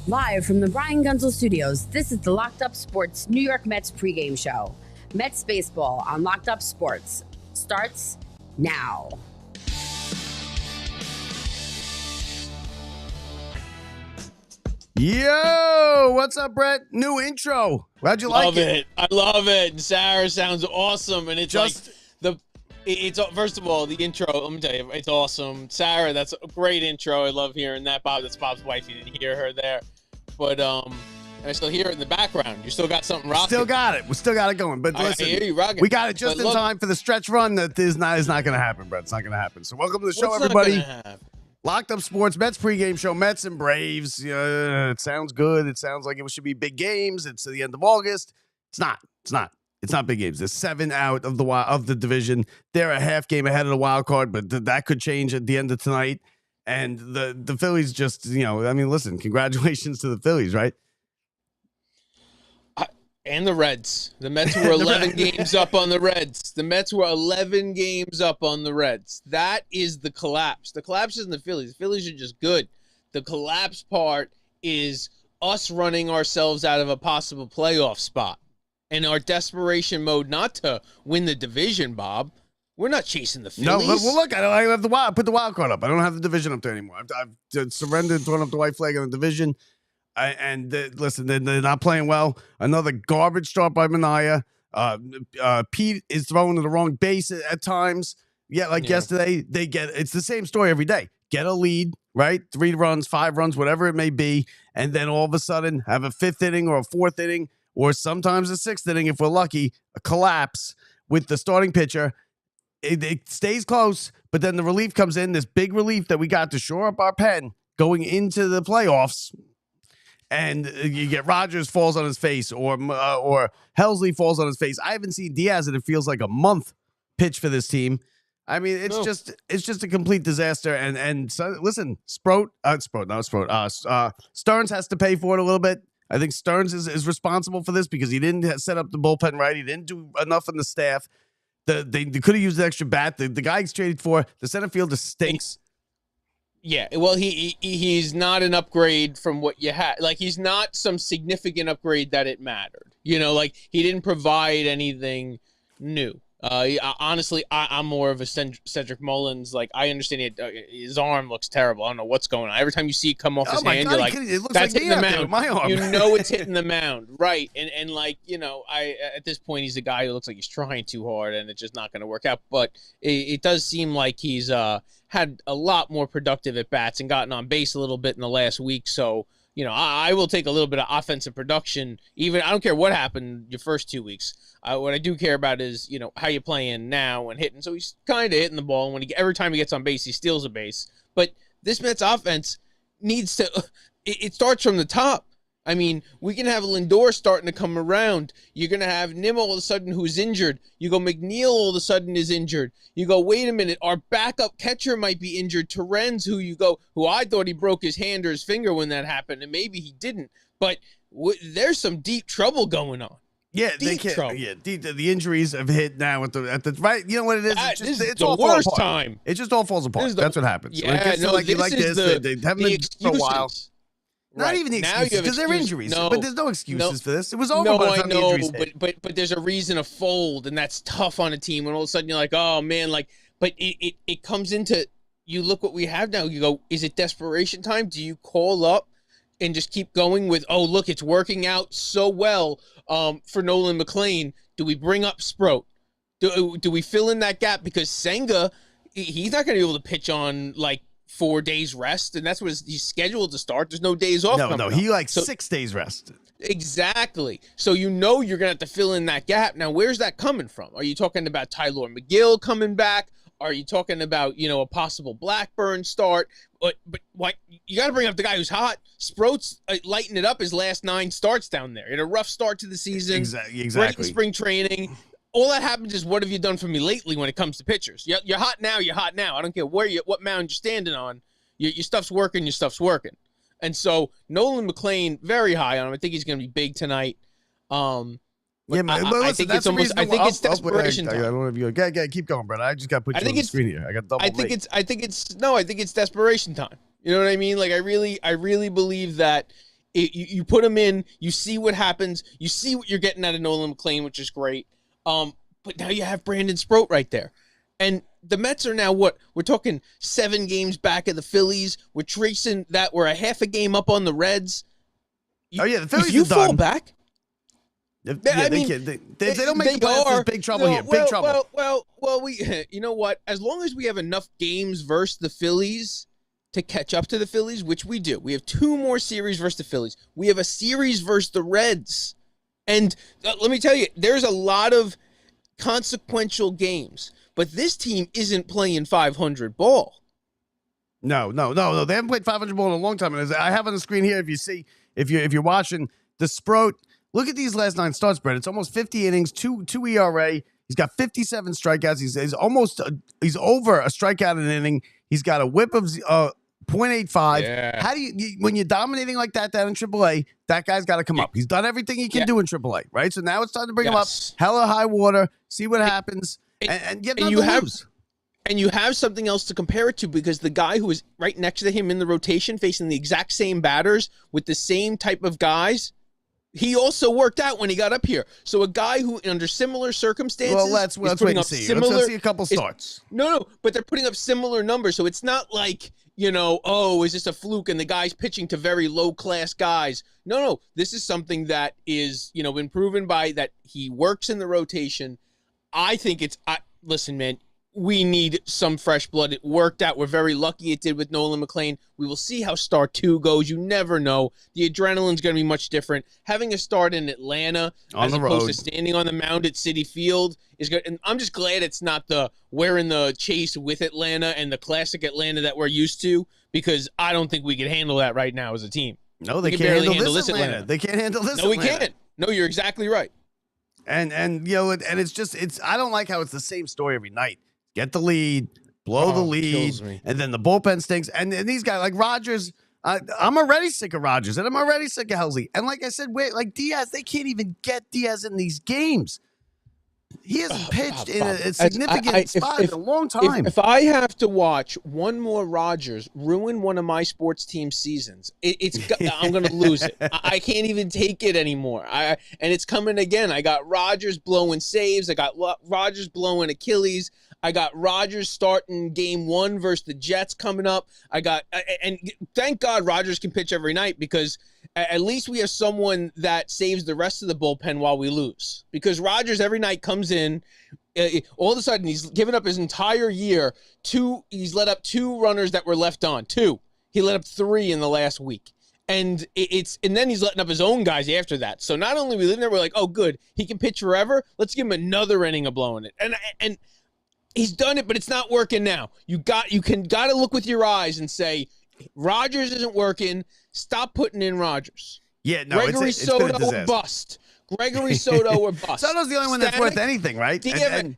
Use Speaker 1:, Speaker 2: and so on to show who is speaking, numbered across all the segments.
Speaker 1: Live from the Brian Gunzel Studios, this is the Locked Up Sports New York Mets pregame show. Mets baseball on Locked Up Sports starts now.
Speaker 2: Yo, what's up, Brett? New intro. How'd you like it?
Speaker 3: I love it. And Sarah sounds awesome. And it's just like it's first of all, the intro, let me tell you, it's awesome. Sarah, that's a great intro. I love hearing that. Bob, that's Bob's wife. You didn't hear her there. But and I still hear it in the background. You still got something rocking.
Speaker 2: Still got it. We still got it going. But listen,
Speaker 3: I hear you rocking.
Speaker 2: We got it just in time for the stretch run. That is not going to happen, Brett. It's not going to happen. So welcome to the show, everybody. Locked Up Sports, Mets pregame show, Mets and Braves. It sounds good. It sounds like it should be big games. It's the end of August. It's not. It's not big games. There's 7 out of the division. They're a half game ahead of the wild card, but that could change at the end of tonight. And the Phillies just, listen, congratulations to the Phillies, right?
Speaker 3: And the Reds. The Mets were 11 games up on the Reds. The Mets were 11 games up on the Reds. That is the collapse. The collapse isn't the Phillies. The Phillies are just good. The collapse part is us running ourselves out of a possible playoff spot. And our desperation mode not to win the division, Bob. We're not chasing the Phillies.
Speaker 2: No, well, look, I have put the wild card up. I don't have the division up there anymore. I've surrendered, thrown up the white flag on the division. Listen, they're not playing well. Another garbage start by Mania. Pete is throwing to the wrong base at times. Yesterday, it's the same story every day. Get a lead, right? 3 runs, 5 runs, whatever it may be. And then all of a sudden have a 5th inning or a 4th inning, or sometimes a 6th inning, if we're lucky, a collapse with the starting pitcher. It stays close, but then the relief comes in, this big relief that we got to shore up our pen going into the playoffs. And you get Rogers falls on his face, or Helsley falls on his face. I haven't seen Diaz, and it feels like a month pitch for this team. I mean, it's just a complete disaster. And so, listen, Stearns has to pay for it a little bit. I think Stearns is responsible for this because he didn't set up the bullpen right. He didn't do enough in the staff. They could have used the extra bat. The guy he's traded for, the center fielder, stinks.
Speaker 3: Yeah, well, he's not an upgrade from what you had. Like, he's not some significant upgrade that it mattered. He didn't provide anything new. Honestly, I'm more of a Cedric Mullins. Like, I understand it. His arm looks terrible. I don't know what's going on. Every time you see it come off his hand, you're like,
Speaker 2: it looks
Speaker 3: that's
Speaker 2: like
Speaker 3: hitting the mound.
Speaker 2: My arm.
Speaker 3: It's hitting the mound. Right. And at this point, he's a guy who looks like he's trying too hard, and it's just not going to work out. But it does seem like he's had a lot more productive at-bats and gotten on base a little bit in the last week. So, I will take a little bit of offensive production. Even I don't care what happened your first 2 weeks. What I do care about is, how you playing now and hitting. So he's kind of hitting the ball. And every time he gets on base, he steals a base. But this Mets offense needs to it starts from the top. I mean, we can have Lindor starting to come around. You're going to have Nim all of a sudden who's injured. You go McNeil all of a sudden is injured. You go, wait a minute, our backup catcher might be injured. Terrence, who I thought he broke his hand or his finger when that happened, and maybe he didn't. But there's some deep trouble going on.
Speaker 2: Yeah,
Speaker 3: deep trouble.
Speaker 2: Yeah, the injuries have hit now at the right. You know what it is?
Speaker 3: It's the worst time.
Speaker 2: It just all falls apart. That's what happens.
Speaker 3: Yeah, they haven't been
Speaker 2: for a while. Not even the excuses, because they're injuries. But there's no excuses for this. It was over by the time the injuries hit.
Speaker 3: But there's a reason to fold, and that's tough on a team when all of a sudden you're like, oh, man. But it comes into, you look what we have now. You go, is it desperation time? Do you call up and just keep going with, oh, look, it's working out so well for Nolan McClain? Do we bring up Sproat? Do we fill in that gap? Because Senga, he's not going to be able to pitch on, 4 days rest, and that's what he's scheduled to start. There's no days off.
Speaker 2: No, he 6 days rest.
Speaker 3: Exactly. So you're going to have to fill in that gap. Now, where's that coming from? Are you talking about Tyler McGill coming back? Are you talking about, a possible Blackburn start? But what you got to bring up the guy who's hot. Sproat's lighting it up his last 9 starts down there. In a rough start to the season.
Speaker 2: Exactly.
Speaker 3: Right in spring training. All that happens is, what have you done for me lately when it comes to pitchers? You're hot now. You're hot now. I don't care what mound you're standing on. Your stuff's working. Your stuff's working. And so Nolan McClain, very high on him. I think he's going to be big tonight.
Speaker 2: Yeah, man. But
Speaker 3: I
Speaker 2: listen,
Speaker 3: think
Speaker 2: that's
Speaker 3: it's
Speaker 2: the
Speaker 3: almost.
Speaker 2: reason
Speaker 3: I think
Speaker 2: why-
Speaker 3: it's desperation
Speaker 2: I
Speaker 3: time.
Speaker 2: don't know if you keep going, brother. I just got to put you
Speaker 3: I
Speaker 2: on
Speaker 3: think
Speaker 2: the
Speaker 3: it's-
Speaker 2: screen here. I got double.
Speaker 3: I think it's desperation time. You know what I mean? Like I really believe that you put him in, you see what happens, you see what you're getting out of Nolan McClain, which is great. But now you have Brandon Sproat right there. And the Mets are now what? We're talking 7 games back of the Phillies. We're tracing that we're a half a game up on the Reds.
Speaker 2: Oh yeah, the Phillies
Speaker 3: if you
Speaker 2: are
Speaker 3: fall
Speaker 2: done.
Speaker 3: back,
Speaker 2: They don't make
Speaker 3: they
Speaker 2: the playoffs. There's
Speaker 3: are.
Speaker 2: big trouble here.
Speaker 3: Well,
Speaker 2: Big trouble.
Speaker 3: Well, you know what? As long as we have enough games versus the Phillies to catch up to the Phillies, which we do. We have 2 more series versus the Phillies. We have a series versus the Reds. And let me tell you, there's a lot of consequential games, but this team isn't playing 500 ball.
Speaker 2: No. They haven't played 500 ball in a long time. And as I have on the screen here, if you're watching the Sproat, look at these last 9 starts, Brett. It's almost 50 innings, 2 ERA. He's got 57 strikeouts. He's almost he's over a strikeout an inning. He's got a whip of 0.85.
Speaker 3: Yeah.
Speaker 2: How do you when you're dominating like that down in AAA, that guy's got to come up. He's done everything he can do in AAA, right? So now it's time to bring him up. Hella high water. See what happens, and get nothing to lose.
Speaker 3: And you have something else to compare it to because the guy who was right next to him in the rotation, facing the exact same batters with the same type of guys, he also worked out when he got up here. So a guy who, under similar circumstances,
Speaker 2: well, let's wait and see. Let's see a couple starts.
Speaker 3: No, but they're putting up similar numbers. So it's not like, is this a fluke and the guy's pitching to very low-class guys. No, this is something that is, been proven by that he works in the rotation. I think listen, man, we need some fresh blood. It worked out. We're very lucky it did with Nolan McClain. We will see how start 2 goes. You never know. The adrenaline's going to be much different. Having a start in Atlanta as opposed to standing on the mound at Citi Field is good. And I'm just glad it's not we're in the chase with Atlanta and the classic Atlanta that we're used to, because I don't think we can handle that right now as a team.
Speaker 2: No, they can't handle this Atlanta. They can't handle this
Speaker 3: Atlanta. No, we can't. No, you're exactly right.
Speaker 2: And it's I don't like how it's the same story every night. Get the lead, blow the lead, and then the bullpen stinks. And these guys, like Rogers, I'm already sick of Rogers, and I'm already sick of Helsley. And like I said, like Diaz, they can't even get Diaz in these games. He hasn't pitched in a significant spot in a long time.
Speaker 3: If I have to watch one more Rogers ruin one of my sports team seasons, I'm going to lose it. I can't even take it anymore. And it's coming again. I got Rogers blowing saves. I got Rogers blowing Achilles. I got Rogers starting game 1 versus the Jets coming up. And thank God Rogers can pitch every night, because at least we have someone that saves the rest of the bullpen while we lose. Because Rogers every night comes in, all of a sudden he's given up his entire year. He's let up 2 runners that were left on. 2. He let up 3 in the last week. And then he's letting up his own guys after that. So not only we live there, we're like, oh good, he can pitch forever. Let's give him another inning of blowing it. And he's done it, but it's not working now. You got to look with your eyes and say, Rogers isn't working. Stop putting in Rogers.
Speaker 2: Yeah, no,
Speaker 3: Gregory Soto or bust. Gregory Soto or bust.
Speaker 2: Soto's the only one that's worth anything, right?
Speaker 3: DFA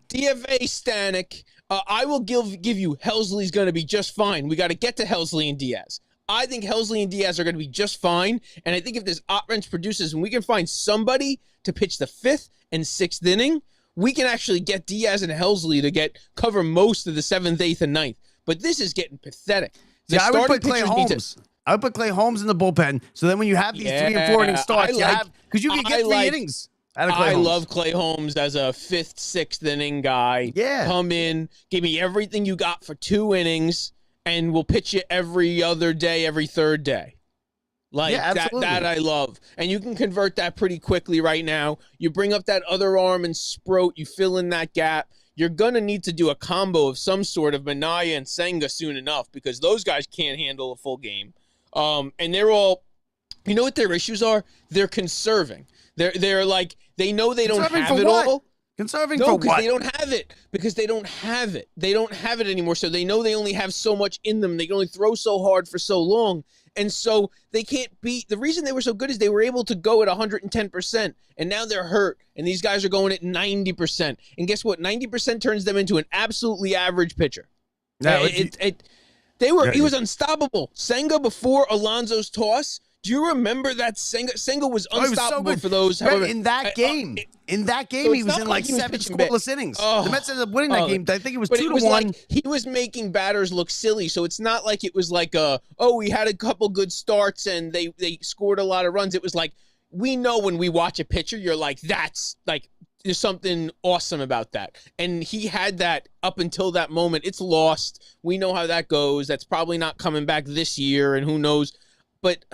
Speaker 3: Stanek. I will give you Helsley's going to be just fine. We got to get to Helsley and Diaz. I think Helsley and Diaz are going to be just fine. And I think if this offense produces and we can find somebody to pitch the 5th and 6th inning, we can actually get Diaz and Helsley to cover most of the 7th, 8th, and 9th. But this is getting pathetic.
Speaker 2: I would put Clay Holmes. I would put Clay Holmes in the bullpen. So then when you have these 3 and 4 inning starts, because you can get 3 innings out of Clay Holmes.
Speaker 3: I love Clay Holmes as a 5th, 6th inning guy.
Speaker 2: Yeah.
Speaker 3: Come in, give me everything you got for 2 innings, and we'll pitch you every other day, every 3rd day. That I love. And you can convert that pretty quickly right now. You bring up that other arm and Sproat, you fill in that gap. You're going to need to do a combo of some sort of Minaya and Senga soon enough, because those guys can't handle a full game. And they're all, you know what their issues are? They're conserving. They're like, they know they don't have it all.
Speaker 2: Conserving for what?
Speaker 3: No, because they don't have it. Because they don't have it. They don't have it anymore. So they know they only have so much in them. They can only throw so hard for so long. And so they can't beat. The reason they were so good is they were able to go at 110%. And now they're hurt. And these guys are going at 90%. And guess what? 90% turns them into an absolutely average pitcher.
Speaker 2: No,
Speaker 3: he was unstoppable. Senga before Alonso's toss Do you remember that Senga was
Speaker 2: Oh, he was so
Speaker 3: unstoppable
Speaker 2: good.
Speaker 3: for those?
Speaker 2: Right,
Speaker 3: However,
Speaker 2: in that game,
Speaker 3: so
Speaker 2: he was in like
Speaker 3: he was
Speaker 2: 7
Speaker 3: pitching bad.
Speaker 2: scoreless innings.
Speaker 3: Oh,
Speaker 2: The Mets ended up winning that game. I think it was
Speaker 3: but
Speaker 2: 2-1.
Speaker 3: Like, he was making batters look silly. So it's not like it was like we had a couple good starts and they scored a lot of runs. It was like, we know when we watch a pitcher, you're like, that's like, there's something awesome about that. And he had that up until that moment. It's lost. We know how that goes. That's probably not coming back this year, and who knows. But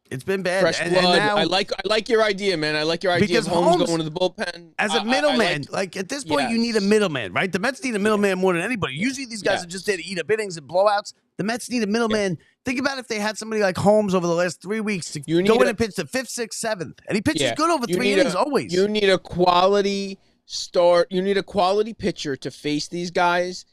Speaker 2: it's been bad.
Speaker 3: Fresh blood.
Speaker 2: And now,
Speaker 3: I like your idea, man. I like your idea of Holmes going to the bullpen.
Speaker 2: As a middleman, like at this point, you need a middleman, right? The Mets need a middleman more than anybody. Usually these guys are just there to eat up innings and blowouts. The Mets need a middleman. Think about if they had somebody like Holmes over the last 3 weeks to go in and pitch the 5th, 6th, 7th. And he pitches good over 3 innings always.
Speaker 3: You need a quality start. You need a quality pitcher to face these guys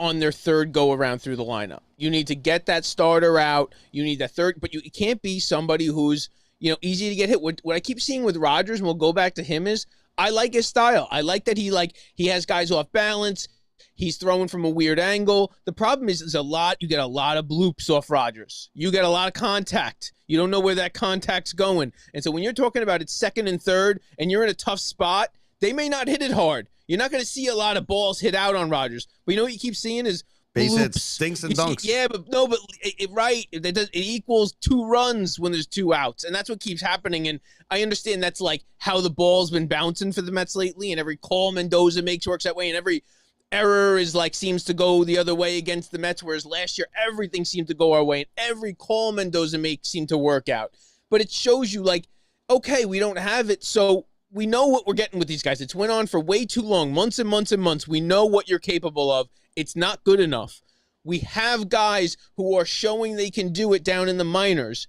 Speaker 3: on their third go-around through the lineup. You need to get that starter out. You need that third, but it can't be somebody who's, easy to get hit. What I keep seeing with Rodgers, and we'll go back to him, is I like his style. I like that he has guys off balance. He's throwing from a weird angle. The problem is you get a lot of bloops off Rodgers. You get a lot of contact. You don't know where that contact's going. And so when you're talking about it second and third and you're in a tough spot, they may not hit it hard. You're not going to see a lot of balls hit out on Rodgers. But you know what you keep seeing is
Speaker 2: base
Speaker 3: bloops.
Speaker 2: hits, stinks and dunks.
Speaker 3: It equals 2 runs when there's 2 outs. And that's what keeps happening. And I understand that's like how the ball's been bouncing for the Mets lately, and every call Mendoza makes works that way, and every error seems to go the other way against the Mets, whereas last year everything seemed to go our way, and every call Mendoza makes seemed to work out. But it shows you, like, okay, we don't have it, so we know what we're getting with these guys. It's went on for way too long, months and months and months. We know what you're capable of. It's not good enough. We have guys who are showing they can do it down in the minors.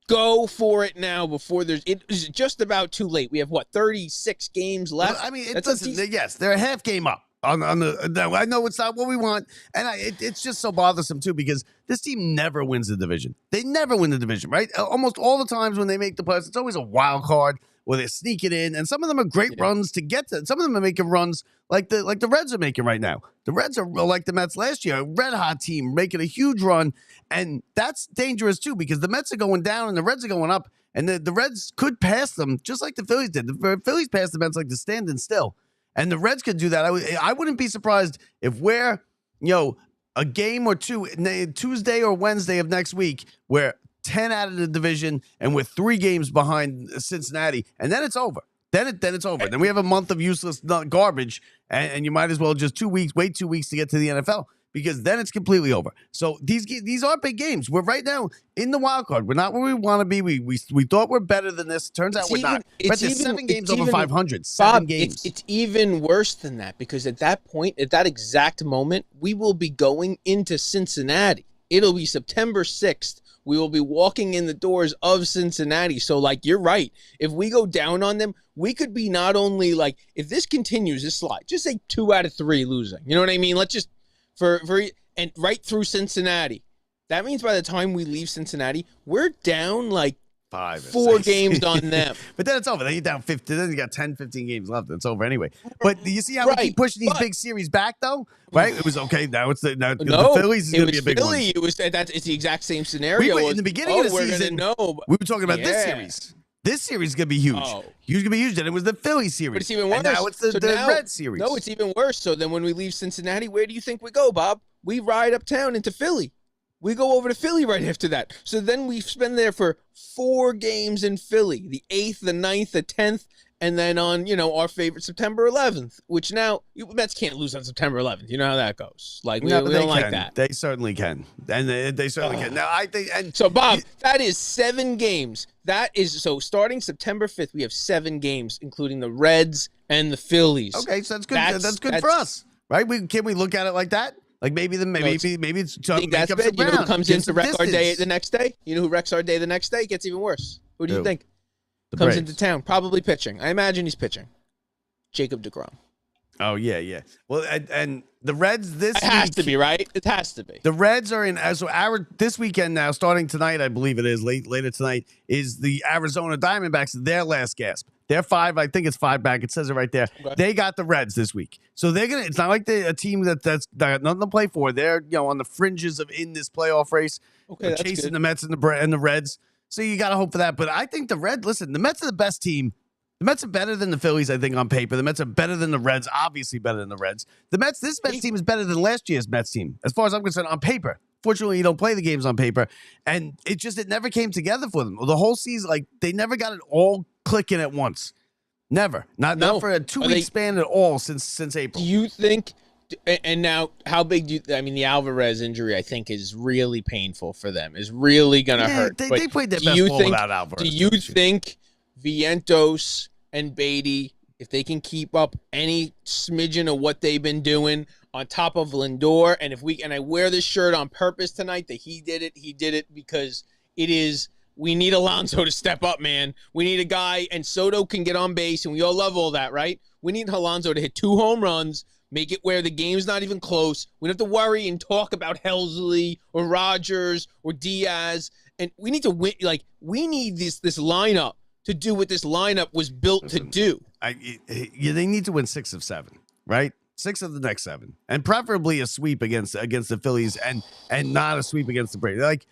Speaker 3: Go for it now before it is just about too late. We have 36 games left.
Speaker 2: Well, I mean, yes, they're a half game up. I know it's not what we want, and it's just so bothersome too because this team never wins the division. They never win the division, right? Almost all the times when they make the playoffs, it's always a wild card where they sneak it in, and some of them are great runs to get to. Some of them are making runs like the Reds are making right now. The Reds are like the Mets last year, a red hot team making a huge run, and that's dangerous too because the Mets are going down and the Reds are going up, and the Reds could pass them just like the Phillies did. The Phillies passed the Mets like the standing still. And the Reds could do that. I wouldn't be surprised if we're, a game or two, Tuesday or Wednesday of next week, we're 10 out of the division and we're 3 games behind Cincinnati. And then it's over. Then it's over. Then we have a month of useless garbage. And you might as well just wait 2 weeks to get to the NFL. Because then it's completely over. So these are big games. We're right now in the wild card. We're not where we want to be. We thought we're better than this. Turns out we're not. But there's 7 games over 500. 7 games.
Speaker 3: It's even worse than that because at that point, at that exact moment, we will be going into Cincinnati. It'll be September 6th. We will be walking in the doors of Cincinnati. So, you're right. If we go down on them, we could be not only if this continues, this slide, just say 2 out of 3 losing. You know what I mean? Let's just. And right through Cincinnati. That means by the time we leave Cincinnati, we're down 4 games on them.
Speaker 2: But then it's over. Then you're down 50. Then you got 10, 15 games left. It's over anyway. But do you see how we keep pushing these big series back, though? Right? It was okay. Now the Phillies is going to be a big one.
Speaker 3: It's the exact same scenario.
Speaker 2: In the beginning of the season, we were talking about this series. This series is going to be huge. Huge going to be huge. Then it was the Philly series.
Speaker 3: But it's even worse.
Speaker 2: And now it's the Red series.
Speaker 3: No, it's even worse. So then when we leave Cincinnati, where do you think we go, Bob? We ride uptown into Philly. We go over to Philly right after that. So then we spend there for 4 games in Philly, the 8th, the 9th, the 10th, and then on, our favorite September 11th, which now Mets can't lose on September 11th. You know how that goes. We don't like that.
Speaker 2: They certainly can. And they certainly can. Now, I think. And
Speaker 3: so, Bob, that is 7 games. So starting September 5th, we have 7 games, including the Reds and the Phillies.
Speaker 2: Okay, so that's good. That's good for us, right? Can we look at it like that? Maybe it's
Speaker 3: that's bad. You know who comes in to wreck our day the next day? You know who wrecks our day the next day? It gets even worse. Who do you think comes into town? Probably pitching. I imagine he's pitching. Jacob deGrom.
Speaker 2: Oh yeah. Well, and the Reds
Speaker 3: it has to be, right? It has to be.
Speaker 2: The Reds are in this weekend now, starting tonight, I believe it is later tonight, is the Arizona Diamondbacks. Their last gasp. They're 5. I think it's 5 back. It says it right there.
Speaker 3: Okay.
Speaker 2: They got the Reds this week. So they're going to, it's not like a team that's got nothing to play for. They're, on the fringes of in this playoff race.
Speaker 3: Okay, that's
Speaker 2: chasing
Speaker 3: good.
Speaker 2: the Mets and the Reds. So you got to hope for that. But I think the Mets are the best team. The Mets are better than the Phillies, I think, on paper. The Mets are better than the Reds, obviously better than the Reds. This Mets team is better than last year's Mets team, as far as I'm concerned, on paper. Fortunately, you don't play the games on paper. And it never came together for them. The whole season, they never got it all clicking at once. Never. Not for a 2-week span at all since April.
Speaker 3: Do you think, and now how big the Alvarez injury, I think, is really painful for them, is really going to hurt.
Speaker 2: They played their best ball without Alvarez.
Speaker 3: Do you think Vientos and Beatty, if they can keep up any smidgen of what they've been doing on top of Lindor, and I wear this shirt on purpose tonight that he did it because we need Alonso to step up, man. We need a guy, and Soto can get on base, and we all love all that, right? We need Alonso to hit 2 home runs, make it where the game's not even close. We don't have to worry and talk about Helsley or Rogers or Diaz, and we need to win. We need this lineup to do what this lineup was built to do.
Speaker 2: They need to win 6 of 7, right? 6 of the next 7, and preferably a sweep against the Phillies, and not a sweep against the Braves.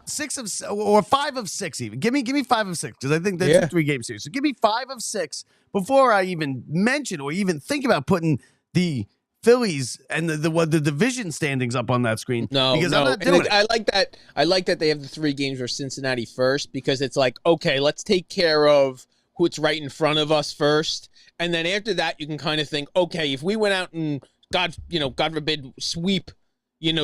Speaker 2: 6 of or 5 of 6 even. Give me 5 of 6 because I think that's a 3-game series. So give me 5 of 6 before I even mention or even think about putting the Phillies and the division standings up on that screen.
Speaker 3: No,
Speaker 2: because I'm not doing it.
Speaker 3: I like that. I like that they have the 3 games for Cincinnati first because it's like, okay, let's take care of who's right in front of us first, and then after that you can kind of think, okay, if we went out and God forbid sweep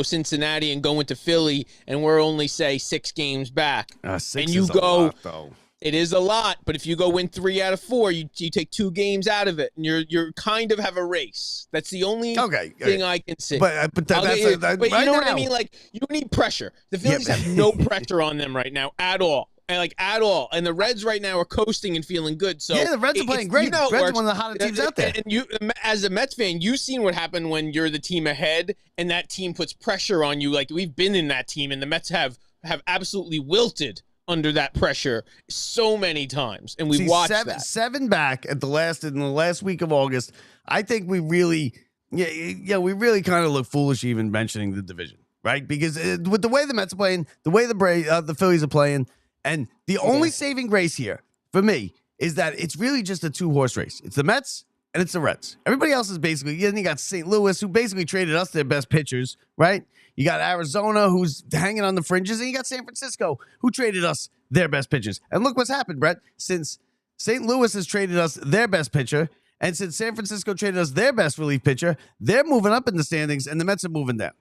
Speaker 3: Cincinnati and go into Philly, and we're only, say, 6 games back.
Speaker 2: 6
Speaker 3: and you
Speaker 2: is
Speaker 3: go,
Speaker 2: a lot, though.
Speaker 3: It is a lot, but if you go win 3 out of 4, you take 2 games out of it, and you're kind of have a race. That's the only thing I can see.
Speaker 2: But you
Speaker 3: right know what I mean? You need pressure. The Phillies have no pressure on them right now at all. At all. And the Reds right now are coasting and feeling good. So
Speaker 2: the Reds are playing great. The Reds are one of the hottest teams out there.
Speaker 3: And you, as a Mets fan, you've seen what happened when you're the team ahead and that team puts pressure on you. We've been in that team, and the Mets have absolutely wilted under that pressure so many times. And we've watched that. 7 back in the last week of August. I think we really kind of look foolish even mentioning the division, right? Because with the way the Mets are playing, the way the Phillies are playing, and the only saving grace here for me is that it's really just a 2-horse race. It's the Mets and it's the Reds. Everybody else is basically, you got St. Louis, who basically traded us their best pitchers, right? You got Arizona, who's hanging on the fringes, and you got San Francisco, who traded us their best pitchers. And look what's happened, Brett. Since St. Louis has traded us their best pitcher, and since San Francisco traded us their best relief pitcher, they're moving up in the standings, and the Mets are moving down.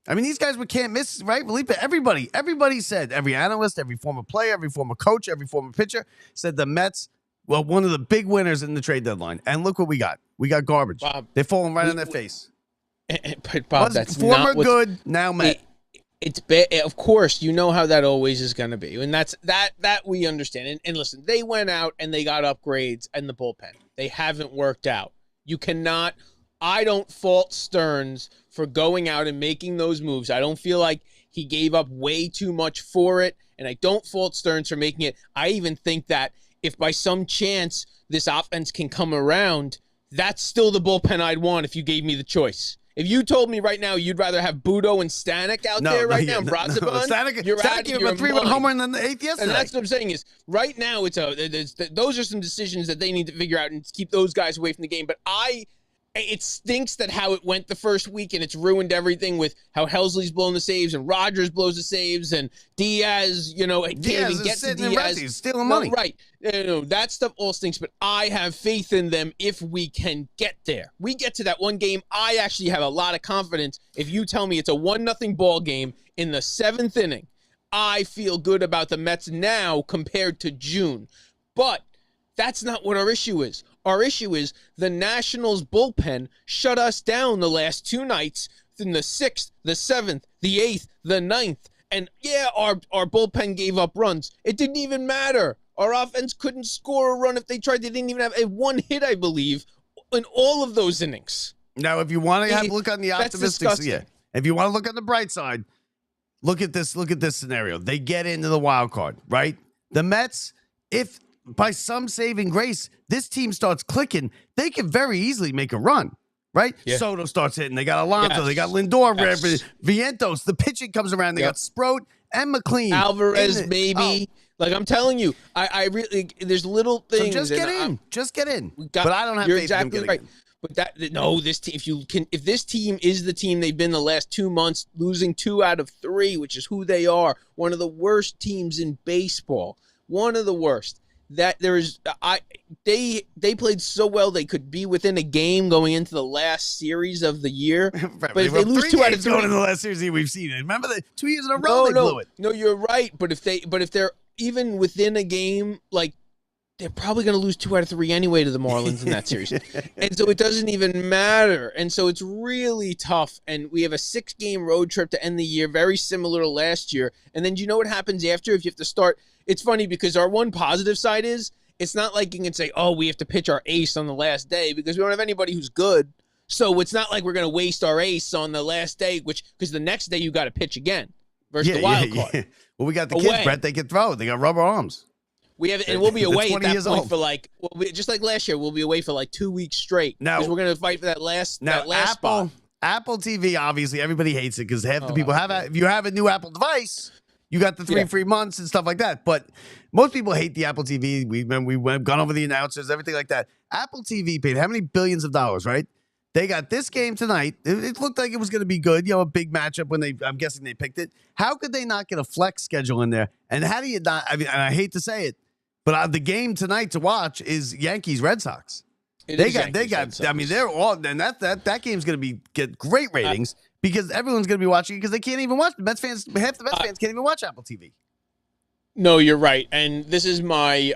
Speaker 3: I mean, these guys can't miss, right? Everybody said, every analyst, every former player, every former coach, every former pitcher said the Mets, one of the big winners in the trade deadline. And look what we got. We got garbage. Bob,
Speaker 2: they're falling right on their face.
Speaker 3: But Bob, that's
Speaker 2: former good, now Met.
Speaker 3: It's bad. Of course, you know how that always is going to be. And that we understand. And listen, they went out and they got upgrades in the bullpen. They haven't worked out. I don't fault Stearns for going out and making those moves. I don't feel like he gave up way too much for it, and I don't fault Stearns for making it. I even think that if by some chance this offense can come around, that's still the bullpen I'd want if you gave me the choice. If you told me right now you'd rather have Budo and Stanek out there right now, Braziban,
Speaker 2: Stanek
Speaker 3: you're out of
Speaker 2: gave
Speaker 3: your
Speaker 2: a 3-run homer in the 8th yesterday.
Speaker 3: And that's what I'm saying is right now those are some decisions that they need to figure out and keep those guys away from the game. But it stinks that how it went the first week, and it's ruined everything with how Helsley's blowing the saves and Rogers blows the saves and Diaz, can't even get to Diaz.
Speaker 2: He's stealing money.
Speaker 3: Right. That stuff all stinks, but I have faith in them if we can get there. We get to that one game. I actually have a lot of confidence. If you tell me it's a 1-0 ball game in the 7th inning, I feel good about the Mets now compared to June. But that's not what our issue is. Our issue is the Nationals bullpen shut us down the last 2 nights in the 6th, the 7th, the 8th, the 9th. And our bullpen gave up runs. It didn't even matter. Our offense couldn't score a run if they tried. They didn't even have a 1 hit, I believe, in all of those innings.
Speaker 2: Now, if you want to look on the optimistic, if you want to look on the bright side, look at this scenario. They get into the wild card, right? The Mets, if by some saving grace, this team starts clicking. They can very easily make a run. Right?
Speaker 3: Yeah.
Speaker 2: Soto starts hitting. They got Alonso.
Speaker 3: Yes.
Speaker 2: They got Lindor.
Speaker 3: Yes.
Speaker 2: Vientos. The pitching comes around. They got Sproat and McLean.
Speaker 3: Alvarez, maybe. Like I'm telling you, I really there's little things.
Speaker 2: So just get in. Just get in. But I don't have
Speaker 3: you're
Speaker 2: faith
Speaker 3: exactly
Speaker 2: in
Speaker 3: right.
Speaker 2: in.
Speaker 3: But this team, if this team is the team they've been the last 2 months, losing 2 out of 3, which is who they are, one of the worst teams in baseball, one of the worst. That they played so well they could be within a game going into the last series of the year.
Speaker 2: Right,
Speaker 3: but if they lose 2 out of 3
Speaker 2: going in the last series we've seen it. Remember the 2 years in a row they blew it.
Speaker 3: No, you're right. But if they're even within a game, like they're probably going to lose 2 out of 3 anyway to the Marlins in that series. And so it doesn't even matter. And so it's really tough. And we have a 6-game road trip to end the year, very similar to last year. And then do you know what happens after if you have to start? It's funny because our one positive side is it's not like you can say, oh, we have to pitch our ace on the last day because we don't have anybody who's good. So it's not like we're going to waste our ace on the last day, because the next day you got to pitch again versus the wild card.
Speaker 2: Yeah. Well, we got the kids, Brett. They can throw. They got rubber arms.
Speaker 3: We have, and we'll be away at that point for like, just like last year, we'll be away for like 2 weeks straight.
Speaker 2: Now
Speaker 3: we're going to fight for that last
Speaker 2: Apple,
Speaker 3: spot.
Speaker 2: Apple TV, obviously, everybody hates it because half the people have it. If you have a new Apple device, you got the 3 free months and stuff like that. But most people hate the Apple TV. We've gone over the announcers, everything like that. Apple TV paid how many billions of dollars, right? They got this game tonight. It looked like it was going to be good. A big matchup when I'm guessing they picked it. How could they not get a flex schedule in there? And how do you not? I mean, and I hate to say it, but the game tonight to watch is Yankees Red Sox. They got. I mean, they're all. And that game's going to get great ratings because everyone's going to be watching it because they can't even watch. The Mets fans, half the Mets fans can't even watch Apple TV.
Speaker 3: No, you're right. And this is my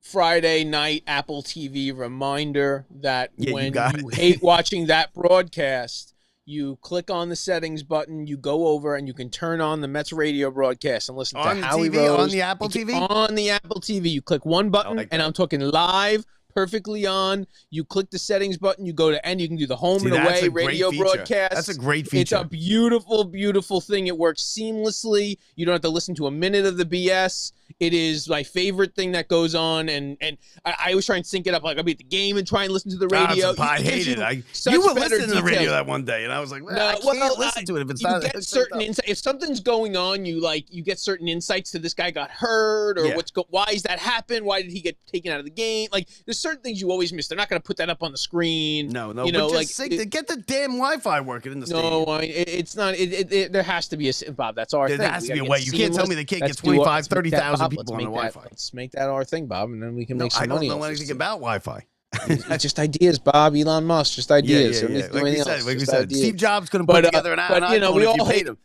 Speaker 3: Friday night Apple TV reminder that when you hate watching that broadcast, you click on the settings button, you go over, and you can turn on the Mets radio broadcast and listen to Howie Rose.
Speaker 2: On the Apple TV?
Speaker 3: On the Apple TV. You click one button, and I'm talking live, perfectly on. You click the settings button, you go to end, you can do the home and away radio broadcast.
Speaker 2: That's a great feature.
Speaker 3: It's a beautiful, beautiful thing. It works seamlessly. You don't have to listen to a minute of the BS. It is my favorite thing that goes on, and I always try and sync it up. Like I'll be at the game and try and listen to the radio.
Speaker 2: I hate it. You were listening to the radio that one day, and I was like, I can't listen to it if it's not.
Speaker 3: You get certain insight. If something's going on, you get certain insights to this guy got hurt or why is that happen? Why did he get taken out of the game? Like there's certain things you always miss. They're not going to put that up on the screen.
Speaker 2: No. But just get the damn Wi-Fi working in the stadium.
Speaker 3: No, it's not. There has to be a Bob. That's our thing.
Speaker 2: There has to be a way. You can't tell me they can't get 25, 30,000 people on the Wi-Fi.
Speaker 3: Let's make that our thing, Bob, and then we can make some money.
Speaker 2: I don't know anything about Wi-Fi.
Speaker 3: It's just ideas, Bob. Elon Musk, just ideas.
Speaker 2: Yeah. Like we said, Steve Jobs couldn't put together an iPhone.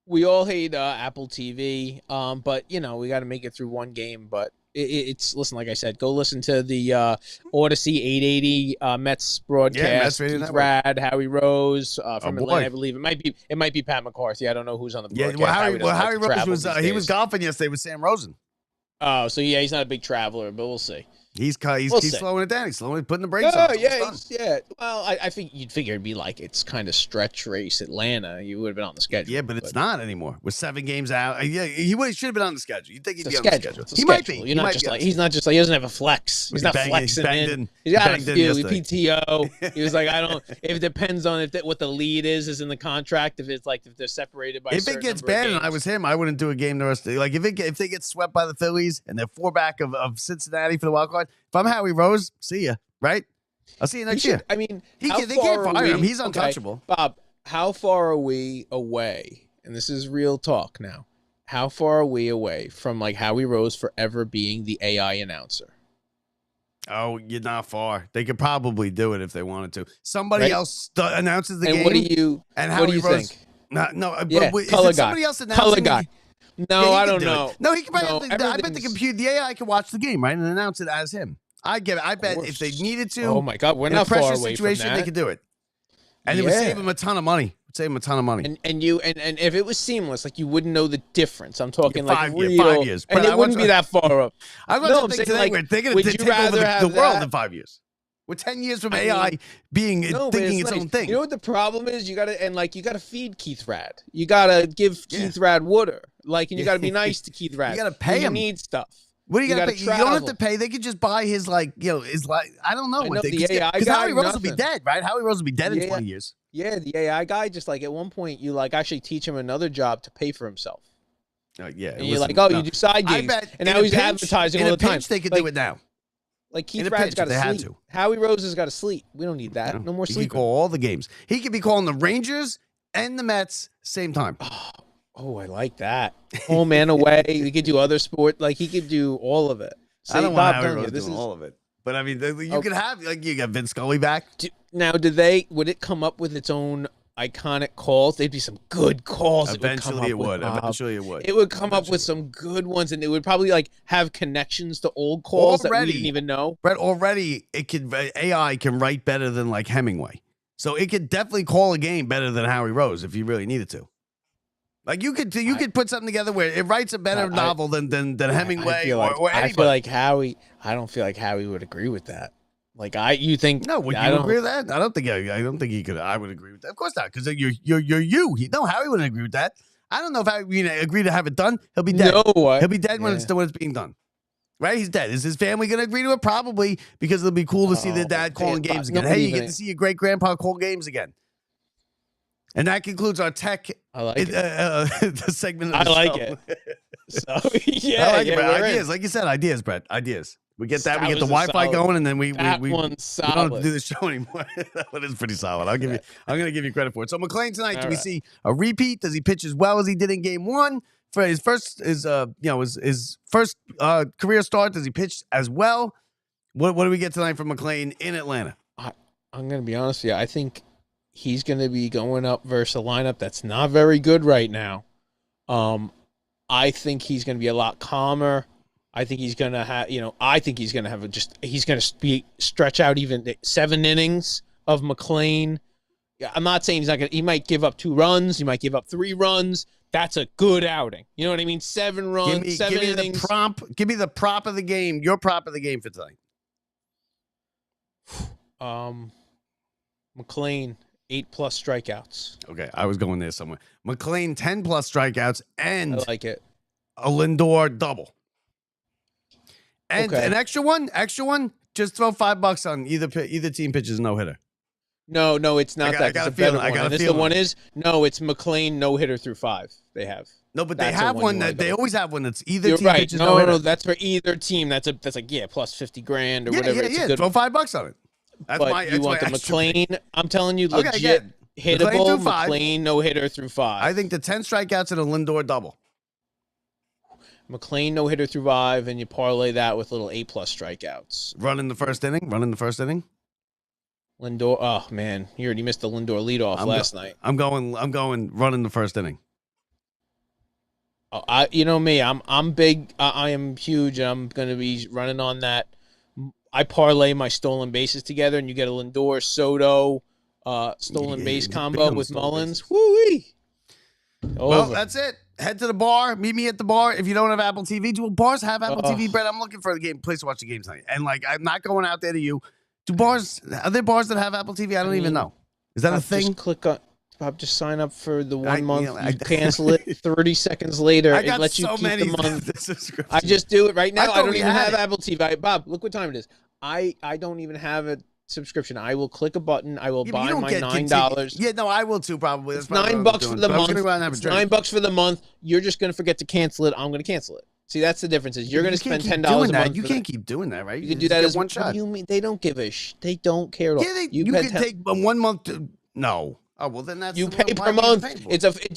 Speaker 3: We all hate Apple TV, but we got to make it through one game. But it's listen, like I said, go listen to the Odyssey 880 Mets broadcast. Keith Rad, Howie Rose from Atlanta, I believe it might be Pat McCarthy. I don't know who's on the broadcast.
Speaker 2: Howie Rose was golfing yesterday with Sam Rosen.
Speaker 3: Oh, so he's not a big traveler, but we'll see.
Speaker 2: He's slowing it down. He's slowly putting the brakes on.
Speaker 3: Yeah. Well, I think you'd figure it'd be like it's kind of stretch race Atlanta. You would have been on the schedule.
Speaker 2: Yeah, but it's not anymore. With 7 games out. Yeah, he should have been on the schedule. You'd think he'd be on the schedule.
Speaker 3: He might be. He's not just like he doesn't have a flex. He's not flexing in. He's got a few PTO. He was like, I don't. If it depends on what the lead is in the contract. If they're separated by.
Speaker 2: If it gets bad and I was him, I wouldn't do a game the rest of the. Like if they get swept by the Phillies and they're 4 back of Cincinnati for the wild card. If I'm Howie Rose, see ya, right? I'll see you next year.
Speaker 3: I mean,
Speaker 2: they can't fire him. He's untouchable.
Speaker 3: Okay, Bob, how far are we away? And this is real talk now. How far are we away from like Howie Rose forever being the AI announcer?
Speaker 2: Oh, you're not far. They could probably do it if they wanted to. Somebody else announces the game.
Speaker 3: And what do you think?
Speaker 2: Color guy. Somebody else announcing
Speaker 3: color guy. No, I don't know.
Speaker 2: No, he can probably. I bet the AI can watch the game, right, and announce it as him. I get it. I bet if they needed to.
Speaker 3: Oh my God, we're not far away from that.
Speaker 2: They could do it, and it would save them a ton of money. And
Speaker 3: if it was seamless, like you wouldn't know the difference. I'm talking like
Speaker 2: 5 years,
Speaker 3: and it wouldn't be that far up.
Speaker 2: I was thinking today we're going to take over the world in 5 years. We're 10 years from AI thinking its own thing.
Speaker 3: You know what the problem is? You gotta feed Keith Rad. You gotta give Keith Rad water. And you gotta be nice to Keith Rad.
Speaker 2: You gotta pay him.
Speaker 3: You need stuff.
Speaker 2: What do you got to pay? You don't have
Speaker 3: travel.
Speaker 2: to pay. They could just buy his I don't know
Speaker 3: I
Speaker 2: what
Speaker 3: know
Speaker 2: they
Speaker 3: the AI
Speaker 2: because
Speaker 3: guy,
Speaker 2: Howie Rose will be
Speaker 3: nothing.
Speaker 2: dead, right? Howie Rose will be dead in
Speaker 3: Yeah.
Speaker 2: 20 years.
Speaker 3: Yeah, the AI guy, just like at one point, you like actually teach him another job to pay for himself.
Speaker 2: Yeah,
Speaker 3: And you're like, oh, you do side
Speaker 2: I
Speaker 3: gigs.
Speaker 2: bet
Speaker 3: And
Speaker 2: in
Speaker 3: now
Speaker 2: a
Speaker 3: he's
Speaker 2: pinch-
Speaker 3: advertising
Speaker 2: in
Speaker 3: all
Speaker 2: a
Speaker 3: the time.
Speaker 2: pinch, they could
Speaker 3: like,
Speaker 2: do it now.
Speaker 3: Like Keith
Speaker 2: In a
Speaker 3: Rad's
Speaker 2: pinch,
Speaker 3: got
Speaker 2: if they
Speaker 3: to
Speaker 2: had
Speaker 3: sleep.
Speaker 2: to.
Speaker 3: Howie Rose has got to sleep. We don't need that.
Speaker 2: You know,
Speaker 3: No more
Speaker 2: he could
Speaker 3: sleeping.
Speaker 2: call all the games. He could be calling the Rangers and the Mets same time.
Speaker 3: Oh, I like that. Home and away. He could do other sport. Like he could do all of it.
Speaker 2: I don't want Howie
Speaker 3: telling
Speaker 2: Rose
Speaker 3: you, this
Speaker 2: doing
Speaker 3: is
Speaker 2: all of it. But I mean, you
Speaker 3: Okay.
Speaker 2: could have you got Vince Scully back.
Speaker 3: now. Would it come up with its own iconic calls? They'd be some good calls.
Speaker 2: Eventually, it would. Eventually, it would.
Speaker 3: It would come up with some good ones, and it would probably like have connections to old calls that we didn't even know.
Speaker 2: Brett, already AI can write better than like Hemingway, so it could definitely call a game better than Howie Rose if you really needed to. Like you could put something together where it writes a better novel than Hemingway or anybody.
Speaker 3: I feel like Howie. I don't feel like Howie would agree with that. Like you think?
Speaker 2: No, would you agree with that? I don't think he could. I would agree with that. Of course not, because you're you. No, Howie wouldn't agree with that. I don't know if Howie would agree to have it done. He'll be dead.
Speaker 3: No,
Speaker 2: he'll be dead when it's being done. Right? He's dead. Is his family going to agree to it? Probably, because it'll be cool to see their dad calling games again. Hey, you get to see your great grandpa call games again. And that concludes our tech.
Speaker 3: I like it.
Speaker 2: The segment. Of the
Speaker 3: I like
Speaker 2: show.
Speaker 3: it. So yeah,
Speaker 2: I like it, Brett.
Speaker 3: we're
Speaker 2: Ideas,
Speaker 3: in.
Speaker 2: like you said, ideas, Brett. Ideas. We get that. We get the
Speaker 3: was a
Speaker 2: Wi-Fi
Speaker 3: solid-
Speaker 2: going, and then we
Speaker 3: that
Speaker 2: don't
Speaker 3: one's
Speaker 2: have to
Speaker 3: solid.
Speaker 2: do the show anymore. That one is pretty solid. I'm going to give you credit for it. So McLean tonight, do we
Speaker 3: right.
Speaker 2: see a repeat? Does he pitch as well as he did in Game 1 for his first his first career start? Does he pitch as well? What do we get tonight from McLean in Atlanta?
Speaker 3: I'm going to be honest with you. I think he's going to be going up versus a lineup that's not very good right now. I think he's going to be a lot calmer. I think he's going to have, he's going to stretch out even 7 innings of McLean. I'm not saying he might give up 2 runs. He might give up 3 runs. That's a good outing. You know what I mean? 7 runs, 7 innings.
Speaker 2: Give me the prop of the game. Your prop of the game for tonight.
Speaker 3: McLean, 8+ strikeouts.
Speaker 2: Okay, I was going there somewhere. McLean 10+ strikeouts and
Speaker 3: I like it.
Speaker 2: a Lindor double. And
Speaker 3: Okay.
Speaker 2: an extra one. Just throw $5 on either team pitches no hitter.
Speaker 3: No, it's not that.
Speaker 2: I got
Speaker 3: It's
Speaker 2: a feeling.
Speaker 3: better
Speaker 2: I
Speaker 3: one.
Speaker 2: got a
Speaker 3: And this
Speaker 2: feeling.
Speaker 3: the one is it's McLean no hitter through 5. They have.
Speaker 2: No, but they
Speaker 3: That's the
Speaker 2: have
Speaker 3: one
Speaker 2: one
Speaker 3: you
Speaker 2: that
Speaker 3: wanna
Speaker 2: they
Speaker 3: go.
Speaker 2: always have one that's either
Speaker 3: You're
Speaker 2: team
Speaker 3: right.
Speaker 2: pitches no hitter.
Speaker 3: No, that's for either team. That's like plus $50,000 or whatever. It's a good
Speaker 2: Throw $5 on it. That's
Speaker 3: but you want the
Speaker 2: extra
Speaker 3: McLean? I'm telling you,
Speaker 2: Okay,
Speaker 3: legit
Speaker 2: again,
Speaker 3: hittable.
Speaker 2: McLean through 5.
Speaker 3: McLean no hitter through 5.
Speaker 2: I think the 10 strikeouts and a Lindor double.
Speaker 3: McLean no hitter through 5, and you parlay that with little 8+ strikeouts.
Speaker 2: Run in the first inning.
Speaker 3: Lindor, oh man, you already missed the Lindor leadoff last night.
Speaker 2: I'm going run in the first inning.
Speaker 3: Oh, you know me, I'm big. I am huge. I'm going to be running on that. I parlay my stolen bases together, and you get a Lindor Soto stolen base combo with Mullins. Woo-wee.
Speaker 2: Well, that's it. Head to the bar. Meet me at the bar. If you don't have Apple TV, do bars have Apple TV, Brett? I'm looking for a place to watch the game tonight. And I'm not going out there to you. Are there bars that have Apple TV? I don't even know. Is that a thing?
Speaker 3: Just click on. Bob, just sign up for the 1 month. You cancel it 30 seconds later. It lets you keep the month. I just do it right now. I don't even have Apple TV. Bob, look what time it is. I don't even have a subscription. I will click a button. I will buy my $9.
Speaker 2: Yeah, no, I will too. Probably. That's probably
Speaker 3: $9 for the month.
Speaker 2: It's
Speaker 3: $9 for the month. You're just gonna forget to cancel it. I'm gonna cancel it. See, that's the difference. Is you're gonna spend $10 a month.
Speaker 2: You can't keep doing that, right?
Speaker 3: You can do that as
Speaker 2: one shot.
Speaker 3: What do you mean? They don't give a They don't care at all.
Speaker 2: Yeah, you can take 1 month. No. Oh well, then that's
Speaker 3: you pay per month.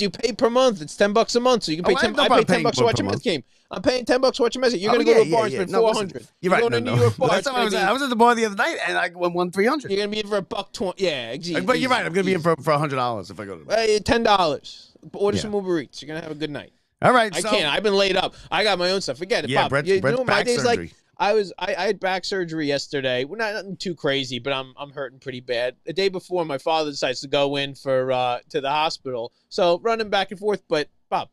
Speaker 3: You pay per month. It's $10 a month, so you can pay I pay $10 to watch a Mets game. I'm paying $10 to watch a Mets game. You're gonna go to a bar and spend $400.
Speaker 2: You're right.
Speaker 3: Going to New York bar.
Speaker 2: That's what I was at the bar the other night, and I won $300.
Speaker 3: You're gonna be in for $120. Yeah, exactly.
Speaker 2: But you're right. I'm gonna be in for $100 if I go to the bar.
Speaker 3: $10. Order some Uber Eats. You're gonna have a good night.
Speaker 2: All right.
Speaker 3: I can't. I've been laid up. I got my own stuff. Forget it.
Speaker 2: Yeah,
Speaker 3: Bob.
Speaker 2: Brett's
Speaker 3: my days
Speaker 2: surgery.
Speaker 3: like. I had back surgery yesterday. Well, nothing too crazy, but I'm hurting pretty bad. The day before, my father decides to go in for to the hospital. So running back and forth, but Bob,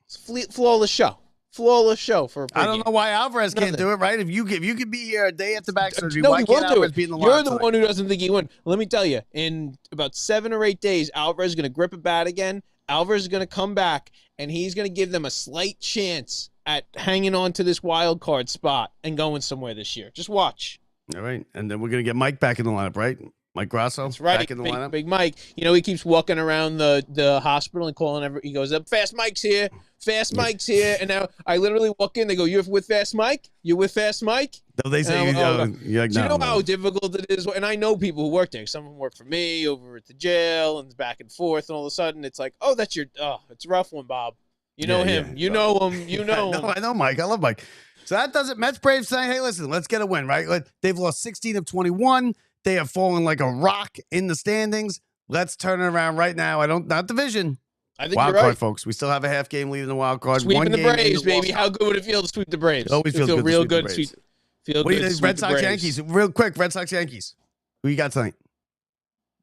Speaker 3: it's flawless show for a pregame.
Speaker 2: I don't know why Alvarez can't do it, right? If you could be here a day after back surgery,
Speaker 3: no,
Speaker 2: why
Speaker 3: he
Speaker 2: can't
Speaker 3: won't do
Speaker 2: Alvarez
Speaker 3: it.
Speaker 2: be in the
Speaker 3: You're
Speaker 2: lineup
Speaker 3: the
Speaker 2: tonight?
Speaker 3: one who doesn't think he won. Let me tell you, in about 7 or 8 days, Alvarez is going to grip a bat again. Alvarez is going to come back, and he's going to give them a slight chance at hanging on to this wild card spot and going somewhere this year. Just watch.
Speaker 2: All right. And then we're going to get Mike back in the lineup, right? Mike Grasso.
Speaker 3: That's right.
Speaker 2: Back in the lineup.
Speaker 3: Big Mike. You know, he keeps walking around the hospital and calling he goes up, Fast Mike's here. Fast Mike's here. And now I literally walk in. They go, you're with Fast Mike? You're with Fast Mike?
Speaker 2: No, they say,
Speaker 3: you're like,
Speaker 2: do you know
Speaker 3: how difficult it is? And I know people who work there. Some of them work for me over at the jail and back and forth. And all of a sudden it's like, oh, it's a rough one, Bob. You know him.
Speaker 2: Yeah.
Speaker 3: You know him. You know him.
Speaker 2: I know Mike. I love Mike. So that does it. Mets Braves saying, hey, listen, let's get a win, right? They've lost 16 of 21. They have fallen like a rock in the standings. Let's turn it around right now. Not division.
Speaker 3: I think
Speaker 2: wild
Speaker 3: you're right.
Speaker 2: card, folks. We still have a half game lead in the wild card.
Speaker 3: Sweeping the Braves,
Speaker 2: the
Speaker 3: baby. How good would it feel to sweep the Braves?
Speaker 2: It always feels
Speaker 3: feel
Speaker 2: good
Speaker 3: real
Speaker 2: to
Speaker 3: good.
Speaker 2: sweep the Braves.
Speaker 3: Feel
Speaker 2: What do
Speaker 3: good.
Speaker 2: you think? Red Sox, Yankees. Real quick, Red Sox, Yankees. Who you got tonight?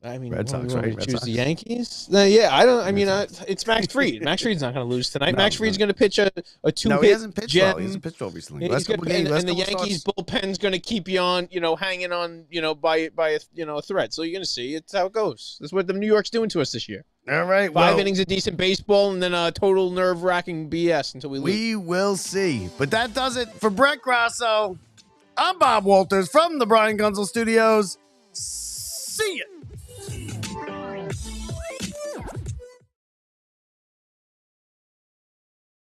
Speaker 3: I mean,
Speaker 2: Red Sox, right? Red
Speaker 3: Choose
Speaker 2: Sox.
Speaker 3: the Yankees? No, yeah, I don't. I mean, it's Max Fried. Max Fried's not going to lose tonight. Max Fried's going to pitch a two-hit
Speaker 2: No, he hasn't pitched
Speaker 3: gem.
Speaker 2: well. He hasn't pitched well recently.
Speaker 3: And the Yankees bullpen's going to keep you on, hanging on, by a thread. So you're going to see. It's how it goes. That's what the New York's doing to us this year.
Speaker 2: All right.
Speaker 3: Five innings of decent baseball and then total nerve-wracking BS until we lose.
Speaker 2: We will see. But that does it for Brett Grasso. I'm Bob Walters from the Brian Gunzel Studios. See ya.